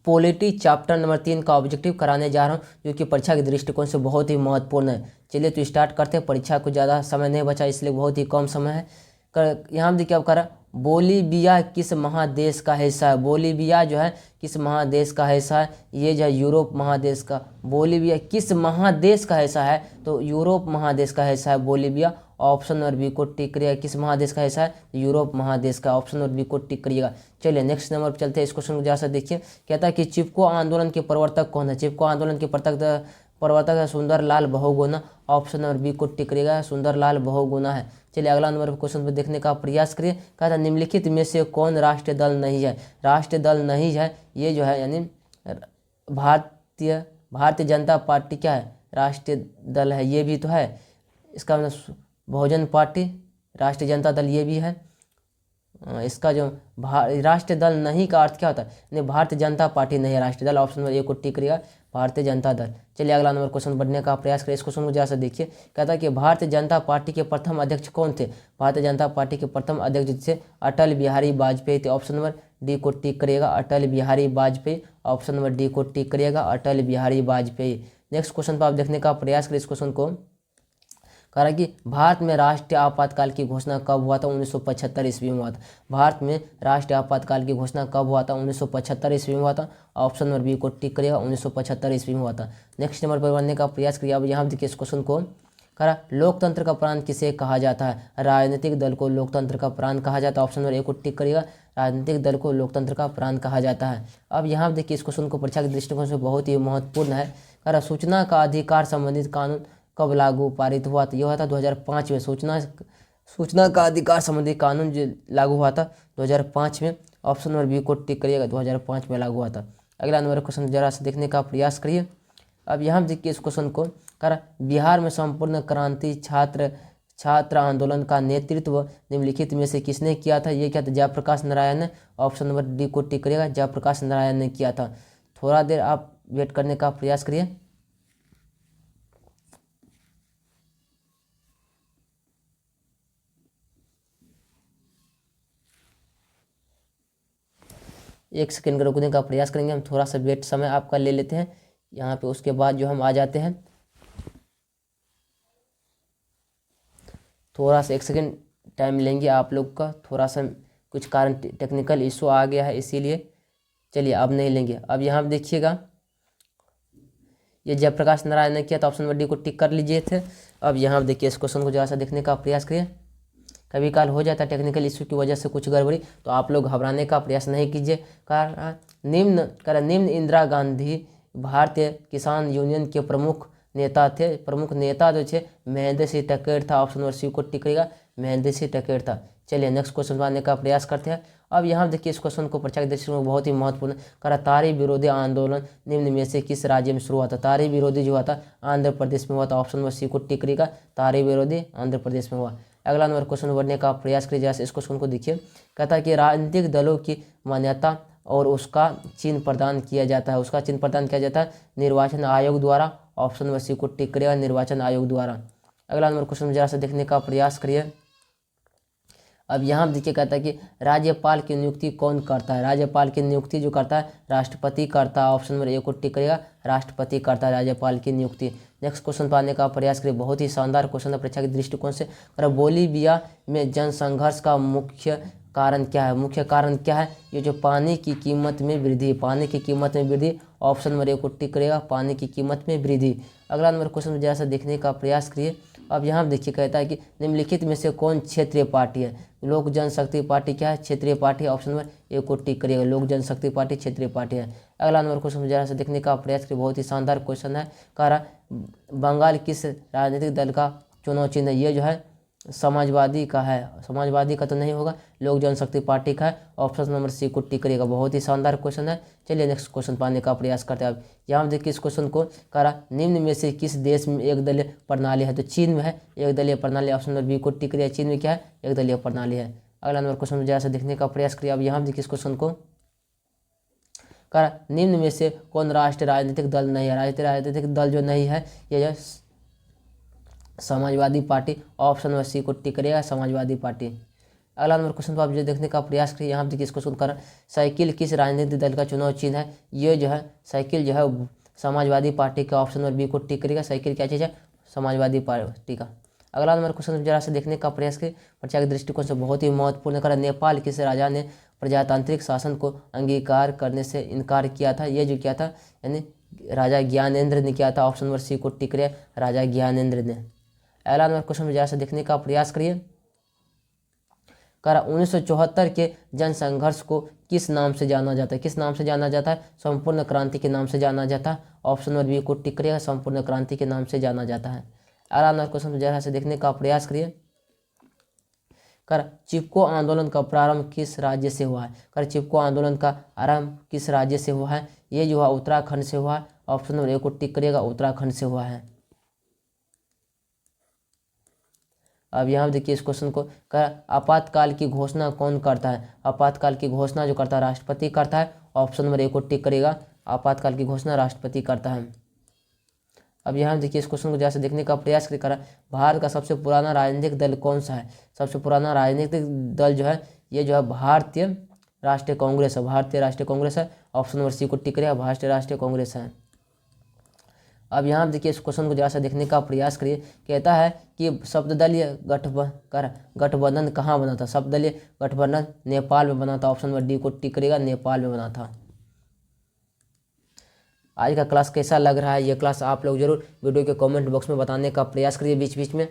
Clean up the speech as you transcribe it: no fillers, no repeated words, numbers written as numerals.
Polity chapter number 3 का objective कराने जा रहा हूँ, जो कि परीक्षा के दृष्टिकोण से बहुत ही महत्वपूर्ण है। चलिए तो स्टार्ट करते हैं। परीक्षा को ज़्यादा समय नहीं बचा, इसलिए बहुत ही कम समय है। यहाँ देखिए अब करा, बोलीविया किस महादेश का हिस्सा है। बोलीविया जो है किस महादेश का हिस्सा है, ये जो है यूरोप महादेश का। बोलीविया किस महादेश का हिस्सा है, तो यूरोप महादेश का हिस्सा है बोलीविया। ऑप्शन नंबर बी को टिक करिएगा। किस महादेश का हिस्सा है, यूरोप महादेश का। ऑप्शन नंबर बी को टिक करिएगा। चलिए नेक्स्ट नंबर पर चलते हैं। इस क्वेश्चन को जरा सा देखिए। कहता है कि चिपको आंदोलन के प्रवर्तक कौन है। चिपको आंदोलन के प्रवर्तक है Sunderlal Bahuguna. Option number B को टिक करिएगा, सुंदरलाल बहुगुणा है। चलिए अगला नंबर क्वेश्चन पर देखने का प्रयास करिए। कहता है निम्नलिखित में से कौन राष्ट्रीय दल नहीं है। राष्ट्रीय दल नहीं है, ये जो है यानी भारतीय जनता पार्टी क्या है, राष्ट्रीय दल है। ये भी तो है, इसका मतलब बहुजन पार्टी, राष्ट्रीय जनता दल ये भी है। इसका जो राष्ट्रीय दल नहीं का अर्थ क्या होता है, नहीं भारतीय जनता पार्टी नहीं है राष्ट्रीय दल। ऑप्शन नंबर ए को टिक करिएगा, भारतीय जनता दल। चलिए अगला नंबर क्वेश्चन बढ़ने का प्रयास करें। इस क्वेश्चन को जरा सा देखिए। कहता है कि भारतीय जनता पार्टी के प्रथम अध्यक्ष कौन थे। भारतीय जनता पार्टी के प्रथम अध्यक्ष थे अटल बिहारी वाजपेयी थे। ऑप्शन नंबर डी को टिक करिएगा, Atal Bihari Vajpayee. Option number D को टिक करिएगा, अटल बिहारी वाजपेयी। नेक्स्ट क्वेश्चन पर आप देखने का प्रयास करें। इस क्वेश्चन को कह रहा है कि भारत में राष्ट्रीय आपातकाल की घोषणा कब हुआ था। 1975 ईस्वी में हुआ था। भारत में राष्ट्रीय आपातकाल की घोषणा कब हुआ था, 1975 ईस्वी में हुआ था। ऑप्शन नंबर बी को टिक करिएगा, 1975 ईस्वी में हुआ था। नेक्स्ट नंबर पर बनने का प्रयास करिए। अब यहाँ देखिए इस क्वेश्चन को कह रहा लोकतंत्र का प्राण किसे कहा जाता है। राजनीतिक दल को लोकतंत्र का प्राण कहा जाता है। ऑप्शन नंबर ए को टिक करिएगा, राजनीतिक दल को लोकतंत्र का प्राण कहा जाता है। अब यहाँ देखिए इस क्वेश्चन को परीक्षा के दृष्टिकोण से बहुत ही महत्वपूर्ण है। कह रहा सूचना का अधिकार संबंधित कानून कब लागू पारित हुआ था। यह हुआ था 2005 में। सूचना का अधिकार संबंधी कानून जो लागू हुआ था 2005 में। ऑप्शन नंबर बी को टिक करिएगा, 2005 में लागू हुआ था। अगला नंबर क्वेश्चन जरा से देखने का प्रयास करिए। अब यहाँ देखिए इस क्वेश्चन को कर बिहार में संपूर्ण क्रांति छात्र आंदोलन का नेतृत्व निम्नलिखित में से किसने किया था। ये क्या था, जयप्रकाश नारायण ने। ऑप्शन नंबर डी को टिक करिएगा, जयप्रकाश नारायण ने किया था। थोड़ा देर आप वेट करने का प्रयास करिए। एक सेकंड रुकने का प्रयास करेंगे। हम थोड़ा सा वेट समय आपका ले लेते हैं यहाँ पे, उसके बाद जो हम आ जाते हैं। थोड़ा सा एक सेकंड टाइम लेंगे आप लोग का, थोड़ा सा कुछ कारण टेक्निकल इशू आ गया है इसीलिए। चलिए अब नहीं लेंगे। अब यहाँ पे देखिएगा, ये जयप्रकाश नारायण ने किया था। ऑप्शन नंबर डी को टिक कर लीजिए थे। अब यहाँ देखिए इस क्वेश्चन को जरा सा देखने का प्रयास करिए। कभी काल हो जाता है टेक्निकल इशू की वजह से कुछ गड़बड़ी, तो आप लोग घबराने का प्रयास नहीं कीजिए। निम्न इंदिरा गांधी भारतीय किसान यूनियन के प्रमुख नेता थे। प्रमुख नेता जो थे महेंद्र सिंह टिकैत था। ऑप्शन नंबर सी को टिक करेगा, महेंद्र सिंह टिकैत था। चलिए नेक्स्ट क्वेश्चन बनाने का प्रयास करते हैं। अब यहाँ देखिए इस क्वेश्चन को परीक्षा के दृष्टिकोण में बहुत ही महत्वपूर्ण करा। तारी विरोधी आंदोलन निम्न में से किस राज्य में शुरू हुआ था। तारी विरोधी जो हुआ था आंध्र प्रदेश में हुआ था। ऑप्शन नंबर सी को टिक करेगा, तारी विरोधी आंध्र प्रदेश में हुआ। अगला नंबर क्वेश्चन बढ़ने का प्रयास करिए। जैसे इस क्वेश्चन को देखिए। कहता है कि राजनीतिक दलों की मान्यता और उसका चिन्ह प्रदान किया जाता है। उसका चिन्ह प्रदान किया जाता है निर्वाचन आयोग द्वारा। ऑप्शन नंबर सी को टिक करिएगा, निर्वाचन आयोग द्वारा। अगला नंबर क्वेश्चन जरा से देखने का प्रयास करिए। अब यहाँ देखिए कहता है कि राज्यपाल की नियुक्ति कौन करता है। राज्यपाल की नियुक्ति जो करता है राष्ट्रपति करता है। ऑप्शन नंबर ए को टिक करिएगा, राष्ट्रपति करता है राज्यपाल की नियुक्ति। नेक्स्ट क्वेश्चन पाने का प्रयास करिए। बहुत ही शानदार क्वेश्चन है परीक्षा के दृष्टिकोण से। और बोलीविया में जनसंघर्ष का मुख्य कारण क्या है। मुख्य कारण क्या है, ये जो पानी की कीमत में वृद्धि, पानी की कीमत में वृद्धि। ऑप्शन नंबर ए को टिक करेगा, पानी की कीमत में वृद्धि। अगला नंबर क्वेश्चन जैसा देखने का प्रयास करिए। अब यहाँ देखिए कहता है कि निम्नलिखित में से कौन क्षेत्रीय पार्टी है। लोक जनशक्ति पार्टी क्या है, क्षेत्रीय पार्टी। ऑप्शन नंबर ए को टिक करिएगा, लोक जनशक्ति पार्टी क्षेत्रीय पार्टी है। अगला नंबर क्वेश्चन जरा से देखने का प्रयास करिए। बहुत ही शानदार क्वेश्चन है। कह रहा बंगाल किस राजनीतिक दल का चुनाव चिन्ह है। ये जो है समाजवादी का है। समाजवादी का तो नहीं होगा, लोक जनशक्ति पार्टी का है। ऑप्शन नंबर सी को टिक करिएगा। बहुत ही शानदार क्वेश्चन है। चलिए नेक्स्ट क्वेश्चन पाने का प्रयास करते हैं। अब यहाँ देखिए इस क्वेश्चन को कह रहा निम्न में से किस देश में एक दलीय प्रणाली है। तो चीन में है एक दलीय प्रणाली। ऑप्शन नंबर बी को टिक करिएगा, चीन में क्या है, एक दलीय प्रणाली है। अगला नंबर क्वेश्चन जैसा देखने का प्रयास करिए। अब यहाँ देखिए इस क्वेश्चन को कह रहा निम्न में से कौन राष्ट्रीय राजनीतिक दल नहीं है। राजनीतिक दल जो नहीं है ये Samajwadi party. Option number C को टिक करिएगा, समाजवादी पार्टी। अगला नंबर क्वेश्चन को आप जो देखने का प्रयास करिए। यहाँ देखिए इस क्वेश्चन का साइकिल किस राजनीतिक दल का चुनाव चिन्ह है। ये जो है साइकिल जो है समाजवादी पार्टी का, ऑप्शन नंबर बी को टिक करेगा। साइकिल क्या चीज़ है, समाजवादी पार्टी का। अगला नंबर क्वेश्चन जरा से देखने का प्रयास करें, परीक्षा के दृष्टिकोण से बहुत ही महत्वपूर्ण करा। नेपाल किस राजा ने प्रजातांत्रिक शासन को अंगीकार करने से इनकार किया था। ये जो किया था यानी राजा ज्ञानेंद्र ने किया था। ऑप्शन नंबर सी को टिक करिए, राजा ज्ञानेंद्र ने। अगला नंबर क्वेश्चन जरा से देखने का प्रयास करिए। करा 1974 के जन संघर्ष को किस नाम से जाना जाता है। किस नाम से जाना जाता है, संपूर्ण क्रांति के नाम से जाना जाता है। ऑप्शन नंबर बी को टिक करिएगा, संपूर्ण क्रांति के नाम से जाना जाता है। अगला नंबर क्वेश्चन जरा से देखने का प्रयास करिए। कर चिपको आंदोलन का प्रारंभ किस राज्य से हुआ है। कर चिपको आंदोलन का आरंभ किस राज्य से हुआ है। ये जो है उत्तराखंड से हुआ है। ऑप्शन नंबर ए को टिक करिएगा, उत्तराखंड से हुआ है। अब यहाँ देखिए इस क्वेश्चन को, कर आपातकाल की घोषणा कौन करता है। आपातकाल की घोषणा जो करता है राष्ट्रपति करता है। ऑप्शन नंबर ए को टिक करेगा, आपातकाल की घोषणा राष्ट्रपति करता है। अब यहाँ देखिए इस क्वेश्चन को जैसे देखने का प्रयास करा, भारत का सबसे पुराना राजनीतिक दल कौन सा है। सबसे पुराना राजनीतिक दल जो है ये जो है भारतीय राष्ट्रीय कांग्रेस है। भारतीय राष्ट्रीय कांग्रेस है। ऑप्शन नंबर सी को टिक करेगा, भारतीय राष्ट्रीय कांग्रेस है। अब यहाँ देखिए इस क्वेश्चन को जरा सा देखने का प्रयास करिए। कहता है कि शब्ददलीय गठबंधन कहाँ बना था। शब्ददलीय गठबंधन नेपाल में बना था। ऑप्शन नंबर डी को टिक करेगा, नेपाल में बना था। आज का क्लास कैसा लग रहा है, ये क्लास आप लोग जरूर वीडियो के कमेंट बॉक्स में बताने का प्रयास करिए बीच बीच में।